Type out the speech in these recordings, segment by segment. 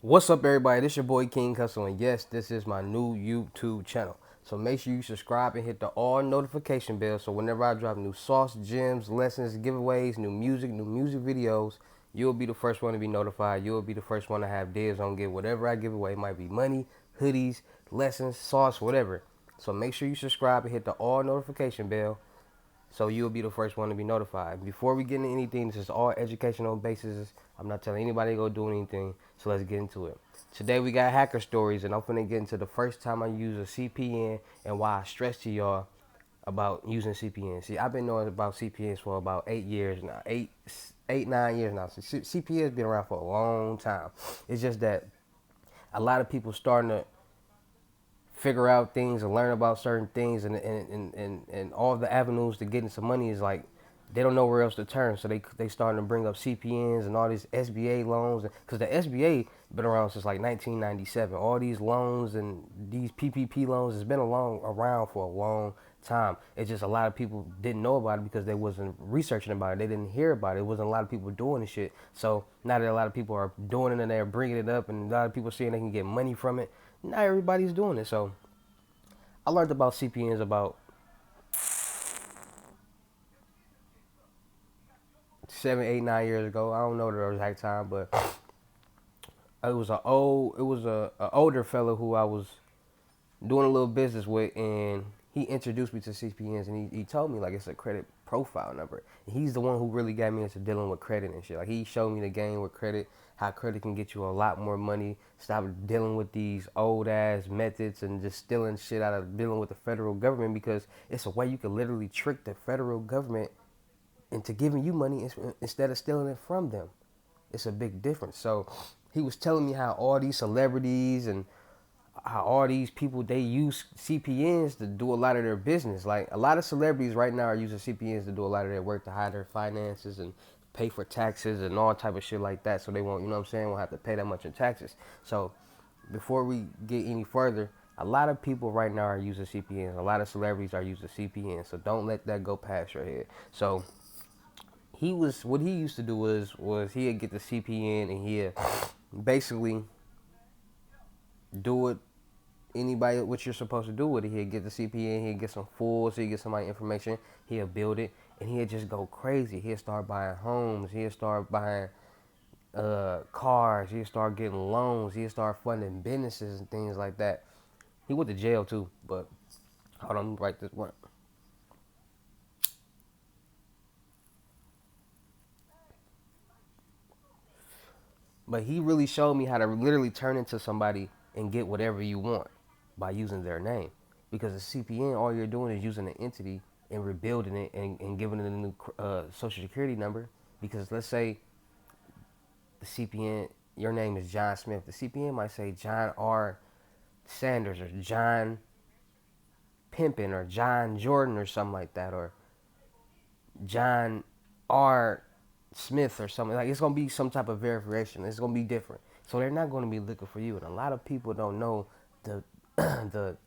What's up, everybody? This your boy King Hussle, and yes, this is my new YouTube channel. So make sure you subscribe and hit the all notification bell so whenever I drop new sauce, gems, lessons, giveaways, new music videos, you'll be the first one to be notified. You'll be the first one to have dibs on get whatever I give away. It might be money, hoodies, lessons, sauce, whatever. So make sure you subscribe and hit the all notification bell so you'll be the first one to be notified. Before we get into anything, this is all educational basis. I'm not telling anybody to go do anything, so let's get into it. Today we got hacker stories, and I'm finna get into the first time I use a CPN and why I stress to y'all about using CPNs. See, I've been knowing about CPNs for about 8 years now, 9 years now. So CPNs been around for a long time. It's just that a lot of people starting to figure out things and learn about certain things and all the avenues to getting some money is like they don't know where else to turn, so they starting to bring up CPNs and all these SBA loans because the SBA been around since like 1997. All these loans and these PPP loans has been around for a long time. It's just a lot of people didn't know about it because they wasn't researching about it. They didn't hear about it. It wasn't a lot of people doing the shit. So now that a lot of people are doing it and they're bringing it up and a lot of people seeing they can get money from it, not everybody's doing it. So I learned about CPNs about 7, 8, 9 years ago. I don't know the exact time, but it was a older fellow who I was doing a little business with, and he introduced me to CPNs, and he told me like it's a credit profile number. And he's the one who really got me into dealing with credit and shit. Like he showed me the game with credit, how credit can get you a lot more money. Stop dealing with these old ass methods and just stealing shit out of dealing with the federal government because it's a way you can literally trick the federal government into giving you money instead of stealing it from them. It's a big difference. So he was telling me how all these celebrities and how all these people they use CPNs to do a lot of their business. Like a lot of celebrities right now are using CPNs to do a lot of their work to hide their finances and pay for taxes and all type of shit like that. So they won't, you know what I'm saying, won't have to pay that much in taxes. So before we get any further, a lot of people right now are using CPNs. A lot of celebrities are using CPNs. So don't let that go past your head. So he was what he used to do was he'd get the CPN and he'd basically do it anybody what you're supposed to do with it. He'd get the CPN, he'd get some fools, he'd get somebody information, he'll build it, and he'd just go crazy. He'd start buying homes, he'd start buying cars, he'd start getting loans, he'd start funding businesses and things like that. He went to jail too, but hold on, let me write this one. But he really showed me how to literally turn into somebody and get whatever you want by using their name. Because a CPN, all you're doing is using an entity and rebuilding it and giving it a new social security number. Because let's say the CPN, your name is John Smith. The CPN might say John R. Sanders or John Pimpin or John Jordan or something like that, or John R. Smith or something. Like it's gonna be some type of verification. It's gonna be different. So they're not gonna be looking for you. And a lot of people don't know the the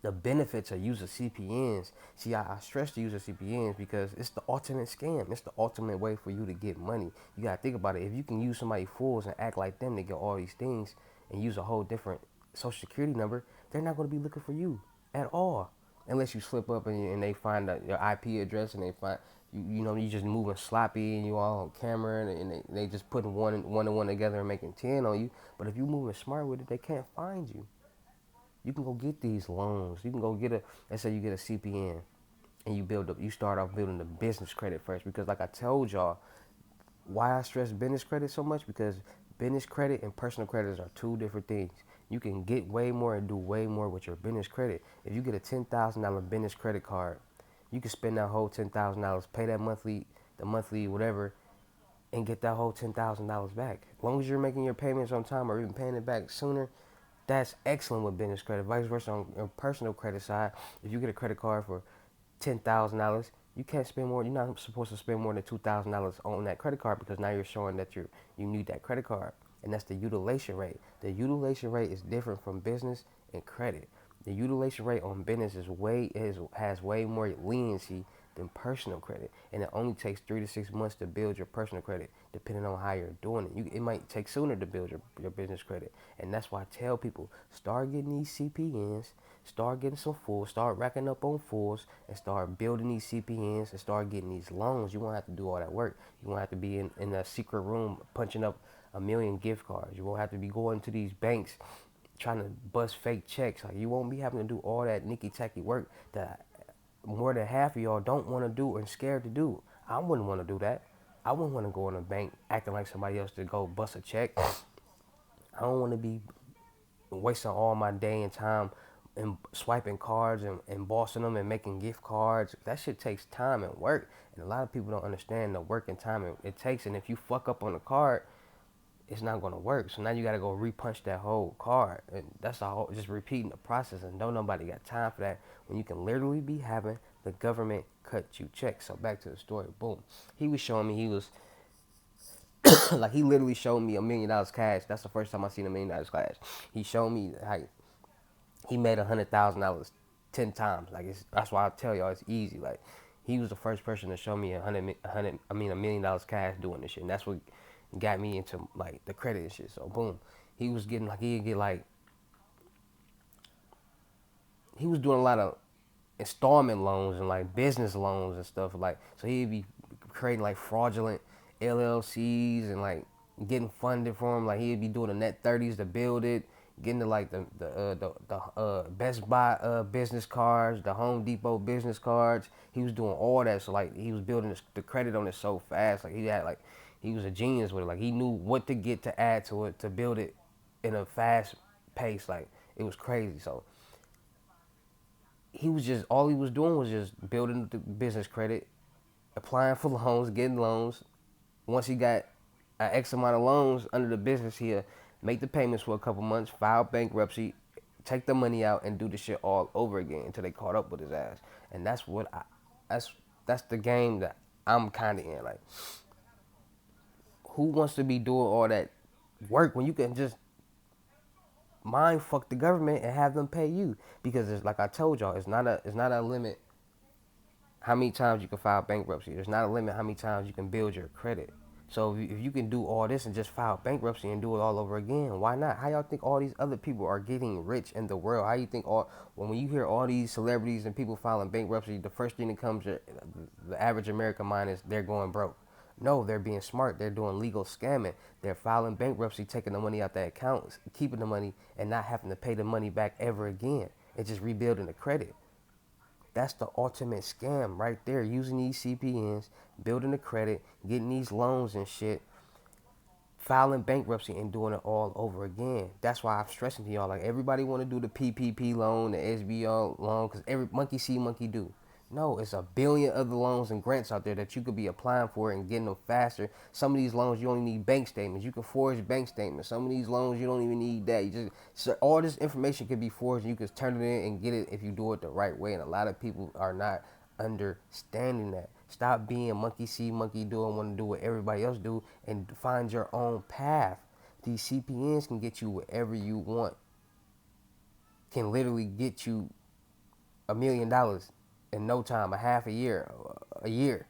the benefits of using CPNs. See, I stress to use CPNs because it's the ultimate scam. It's the ultimate way for you to get money. You gotta think about it. If you can use somebody fools and act like them to get all these things and use a whole different social security number, they're not gonna be looking for you at all. Unless you slip up and they find your IP address and they find you know you just moving sloppy and you all on camera and they just putting one and one together and making 10 on you. But if you moving smart with it, they can't find you. You can go get these loans. You can go get let's say you get a CPN and you start off building the business credit first because like I told y'all, why I stress business credit so much because business credit and personal credits are two different things. You can get way more and do way more with your business credit. If you get a $10,000 business credit card, you can spend that whole $10,000, pay that the monthly whatever, and get that whole $10,000 back. As long as you're making your payments on time or even paying it back sooner, that's excellent with business credit. Vice versa on your personal credit side, if you get a credit card for $10,000, you can't spend more. You're not supposed to spend more than $2,000 on that credit card because now you're showing that you need that credit card, and that's the utilization rate. The utilization rate is different from business and credit. The utilization rate on business has way more leniency than personal credit. And it only takes 3 to 6 months to build your personal credit, depending on how you're doing it. It might take sooner to build your business credit. And that's why I tell people, start getting these CPNs, start getting some fulls, start racking up on fulls, and start building these CPNs and start getting these loans. You won't have to do all that work. You won't have to be in a secret room punching up a million gift cards. You won't have to be going to these banks trying to bust fake checks. Like, you won't be having to do all that nicky tacky work that more than half of y'all don't want to do or scared to do. I wouldn't want to do that. I wouldn't want to go in a bank acting like somebody else to go bust a check. I don't want to be wasting all my day and time and swiping cards and bossing them and making gift cards. That shit takes time and work. And a lot of people don't understand the work and time it takes. And if you fuck up on the card, it's not gonna work. So now you gotta go repunch that whole card, and that's all. Just repeating the process, and don't nobody got time for that. When you can literally be having the government cut you checks. So back to the story. Boom. He was showing me he was like he literally showed me $1 million cash. That's the first time I seen $1 million cash. He showed me how he made $100,000 10 times. Like that's why I tell y'all it's easy. Like he was the first person to show me $1 million cash doing this shit. And that's what got me into like the credit and shit. So boom, he was getting like he'd get like he was doing a lot of installment loans and like business loans and stuff like. So he'd be creating like fraudulent LLCs and like getting funded for him. Like he'd be doing the net 30s to build it, getting to like the Best Buy business cards, the Home Depot business cards. He was doing all that. So like he was building the credit on it so fast. Like he was a genius with it. Like he knew what to get to add to it to build it in a fast pace. Like it was crazy. So he was just all he was doing was just building the business credit, applying for loans, getting loans. Once he got an X amount of loans under the business, he'll make the payments for a couple months, file bankruptcy, take the money out, and do the shit all over again until they caught up with his ass. And that's the game that I'm kind of in. Like, who wants to be doing all that work when you can just mind fuck the government and have them pay you? Because it's like I told y'all, it's not a limit how many times you can file bankruptcy. There's not a limit how many times you can build your credit. So if you can do all this and just file bankruptcy and do it all over again, why not? How y'all think all these other people are getting rich in the world? How you think when you hear all these celebrities and people filing bankruptcy, the first thing that comes to the average American mind is they're going broke? No, they're being smart. They're doing legal scamming. They're filing bankruptcy, taking the money out their accounts, keeping the money, and not having to pay the money back ever again. And just rebuilding the credit. That's the ultimate scam right there. Using these CPNs, building the credit, getting these loans and shit, filing bankruptcy and doing it all over again. That's why I'm stressing to y'all. Like everybody want to do the PPP loan, the SBO loan, because every monkey see, monkey do. No, it's a billion other loans and grants out there that you could be applying for and getting them faster. Some of these loans you only need bank statements. You can forge bank statements. Some of these loans you don't even need that. You just so all this information could be forged. And you can turn it in and get it if you do it the right way. And a lot of people are not understanding that. Stop being monkey see, monkey do, and want to do what everybody else do, and find your own path. These CPNs can get you wherever you want. Can literally get you $1 million in no time, a year,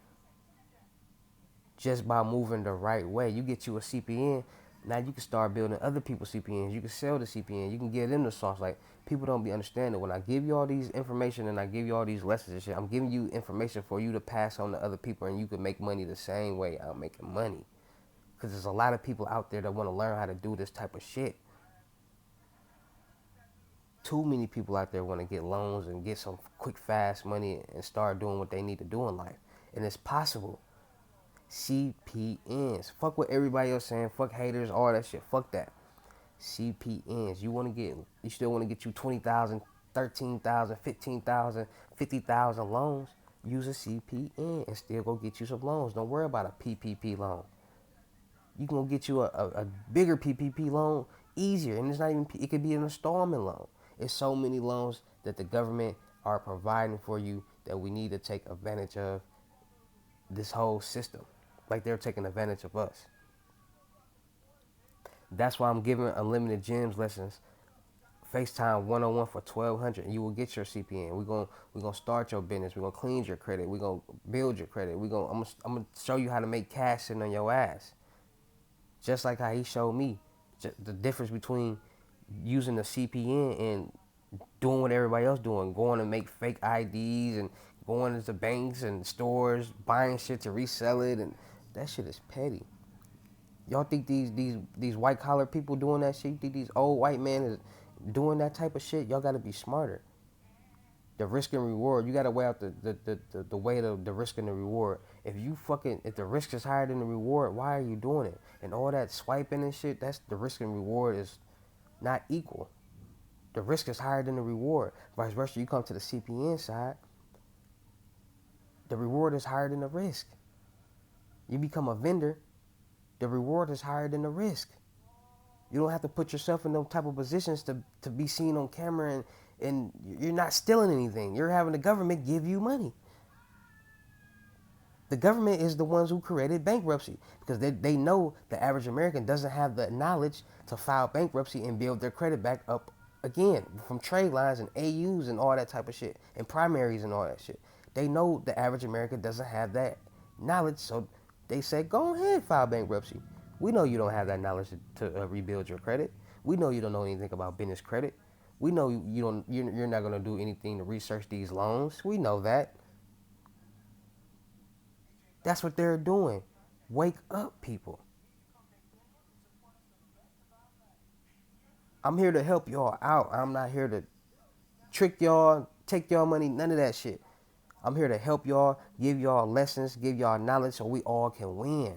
just by moving the right way. You get you a CPN, now you can start building other people's CPNs. You can sell the CPN. You can give them the sauce. Like, people don't be understanding. When I give you all these information and I give you all these lessons and shit, I'm giving you information for you to pass on to other people, and you can make money the same way I'm making money. Because there's a lot of people out there that want to learn how to do this type of shit. Too many people out there want to get loans and get some quick, fast money and start doing what they need to do in life. And it's possible. CPNs. Fuck what everybody else saying. Fuck haters, all that shit. Fuck that. CPNs. You still want to get you 20,000, 13,000, 15,000, 50,000 loans. Use a CPN and still go get you some loans. Don't worry about a PPP loan. You can go get you a bigger PPP loan easier. And it's not even, it could be an installment loan. It's so many loans that the government are providing for you that we need to take advantage of this whole system. Like they're taking advantage of us. That's why I'm giving unlimited gems lessons FaceTime 101 for 1200 and you will get your CPN. We're gonna start your business. We're gonna cleanse your credit. We're gonna build your credit. I'm gonna show you how to make cash sitting on your ass. Just like how he showed me. The difference between using the CPN and doing what everybody else doing, going to make fake IDs and going into banks and stores, buying shit to resell it, and that shit is petty. Y'all think these white collar people doing that shit? You think these old white men is doing that type of shit? Y'all got to be smarter. The risk and reward, you got to weigh out the weight of the risk and the reward. If the risk is higher than the reward, why are you doing it? And all that swiping and shit, that's the risk and reward is not equal. The risk is higher than the reward. Vice versa, you come to the CPN side, the reward is higher than the risk. You become a vendor, the reward is higher than the risk. You don't have to put yourself in those type of positions to be seen on camera and you're not stealing anything. You're having the government give you money. The government is the ones who created bankruptcy because they know the average American doesn't have the knowledge to file bankruptcy and build their credit back up again from trade lines and AUs and all that type of shit and primaries and all that shit. They know the average American doesn't have that knowledge, so they say, go ahead, file bankruptcy. We know you don't have that knowledge to rebuild your credit. We know you don't know anything about business credit. We know you're not going to do anything to research these loans. We know that. That's what they're doing. Wake up, people. I'm here to help y'all out. I'm not here to trick y'all, take y'all money, none of that shit. I'm here to help y'all, give y'all lessons, give y'all knowledge so we all can win.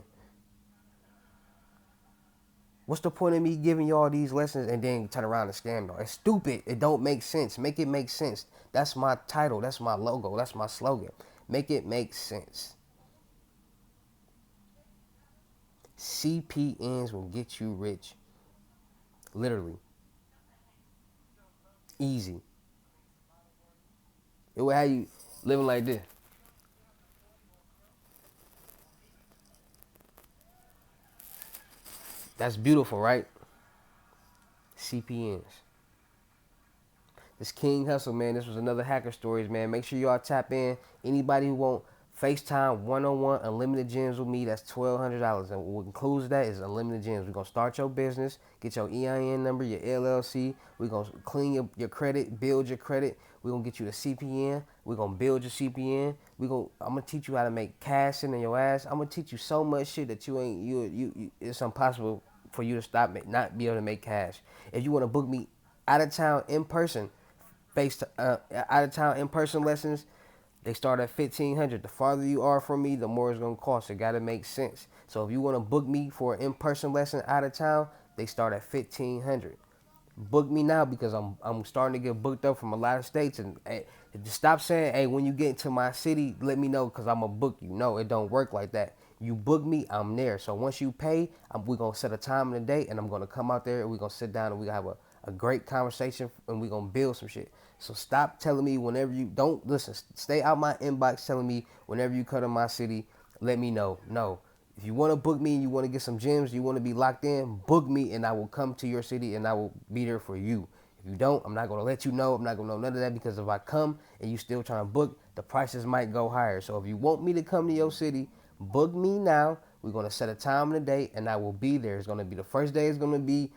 What's the point of me giving y'all these lessons and then turn around and scam y'all? It's stupid. It don't make sense. Make it make sense. That's my title. That's my logo. That's my slogan. Make it make sense. CPNs will get you rich. Literally. Easy. It will have you living like this. That's beautiful, right? CPNs. This King Hussle, man. This was another Hacker Stories, man. Make sure y'all tap in. Anybody who want FaceTime 101 unlimited gems with me, that's $1,200. And what includes that is unlimited gems. We're going to start your business, get your EIN number, your LLC. We're going to clean your credit, build your credit. We're going to get you the CPN. We're going to build your CPN. I'm going to teach you how to make cash in your ass. I'm going to teach you so much shit that it's impossible for you to not be able to make cash. If you want to book me out of town in person, out of town in person lessons, they start at 1,500. The farther you are from me, the more it's gonna cost. It gotta make sense. So if you want to book me for an in-person lesson out of town, they start at 1,500. Book me now because I'm starting to get booked up from a lot of states. And hey, stop saying, hey, when you get into my city, let me know because I'm gonna book you. No, it don't work like that. You book me, I'm there. So once you pay, we're gonna set a time and a date, and I'm gonna come out there and we're gonna sit down and we gonna have a great conversation and we're gonna build some shit. So stop telling me whenever you don't listen. Stay out my inbox telling me whenever you come to my city, let me know. No. If you want to book me and you want to get some gems, you want to be locked in, book me and I will come to your city and I will be there for you. If you don't, I'm not going to let you know. I'm not going to know none of that because if I come and you still trying to book, the prices might go higher. So if you want me to come to your city, book me now. We're going to set a time and a date and I will be there. It's going to be the first day is going to be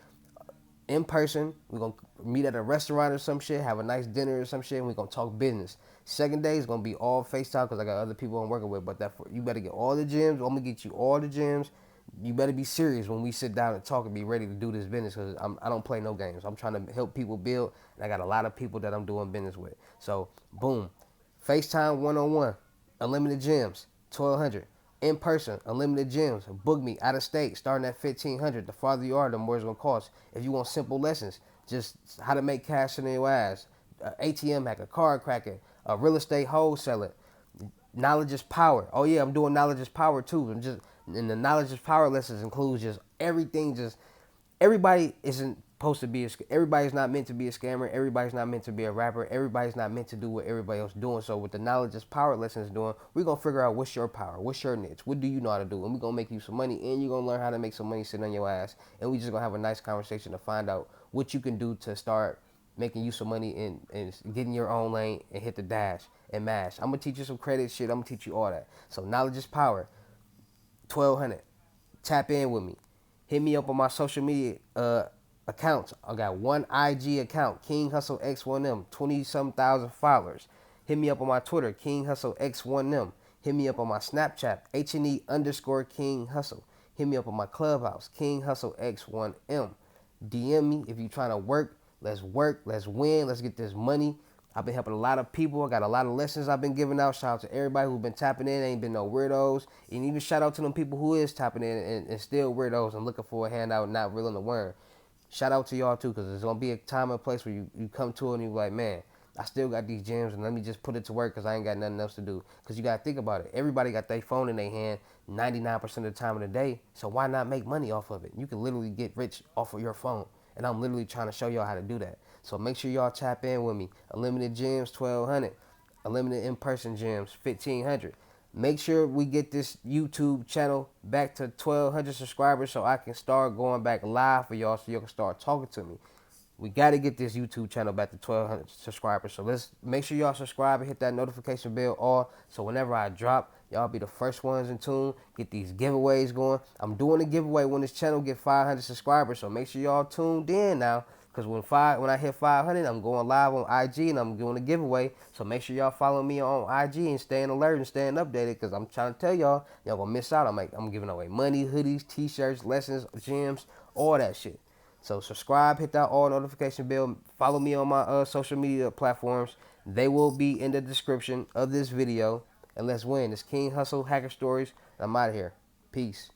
in person. We're going to meet at a restaurant or some shit, have a nice dinner or some shit, and we're going to talk business. Second day is going to be all FaceTime because I got other people I'm working with. But you better get all the gems. I'm going to get you all the gems. You better be serious when we sit down and talk and be ready to do this business because I don't play no games. I'm trying to help people build, and I got a lot of people that I'm doing business with. So, boom. FaceTime 101, unlimited gems, 1,200. In person, unlimited gems. Book me out of state, starting at 1,500. The farther you are, the more it's gonna cost. If you want simple lessons, just how to make cash in your ass, ATM hacker, card cracker, a real estate wholesaler. Knowledge is power. Oh yeah, I'm doing knowledge is power too. And the knowledge is power lessons includes just everything. Just everybody isn't supposed to be everybody's not meant to be a scammer. Everybody's not meant to be a rapper. Everybody's not meant to do what everybody else doing. So with the knowledge is power lessons doing, we're gonna figure out what's your power, what's your niche, what do you know how to do, and we're gonna make you some money, and you're gonna learn how to make some money sitting on your ass, and we just gonna have a nice conversation to find out what you can do to start making use of money and getting your own lane and hit the dash and mash. I'm gonna teach you some credit shit. I'm gonna teach you all that. So knowledge is power. 1200. Tap in with me. Hit me up on my social media accounts. I got one IG account, King Hussle X1M, 20 some thousand followers. Hit me up on my Twitter, King Hussle X1M. Hit me up on my Snapchat, HNE underscore King Hussle. Hit me up on my Clubhouse, King Hussle X1M. DM me if you're trying to work. Let's win, let's get this money. I've been helping a lot of people. I got a lot of lessons I've been giving out. Shout out to everybody who's been tapping in. Ain't been no weirdos. And even shout out to them people who is tapping in and still weirdos and looking for a handout and not willing to learn. Shout out to y'all too, because there's going to be a time and place where you come to it and you're like, man, I still got these gems and let me just put it to work because I ain't got nothing else to do. Because you got to think about it. Everybody got their phone in their hand 99% of the time of the day. So why not make money off of it? You can literally get rich off of your phone. And I'm literally trying to show y'all how to do that. So make sure y'all tap in with me. Unlimited gems, 1200. Unlimited in-person gems, 1500. Make sure we get this YouTube channel back to 1200 subscribers so I can start going back live for y'all so y'all can start talking to me. We got to get this YouTube channel back to 1,200 subscribers. So let's make sure y'all subscribe and hit that notification bell all. So whenever I drop, y'all be the first ones in tune. Get these giveaways going. I'm doing a giveaway when this channel get 500 subscribers. So make sure y'all tuned in now. Because when I hit 500, I'm going live on IG and I'm doing a giveaway. So make sure y'all follow me on IG and staying alert and staying updated. Because I'm trying to tell y'all going to miss out. I'm giving away money, hoodies, t-shirts, lessons, gems, all that shit. So subscribe, hit that all notification bell. Follow me on my social media platforms. They will be in the description of this video. And let's win. It's King Hussle Hacker Stories. I'm out of here. Peace.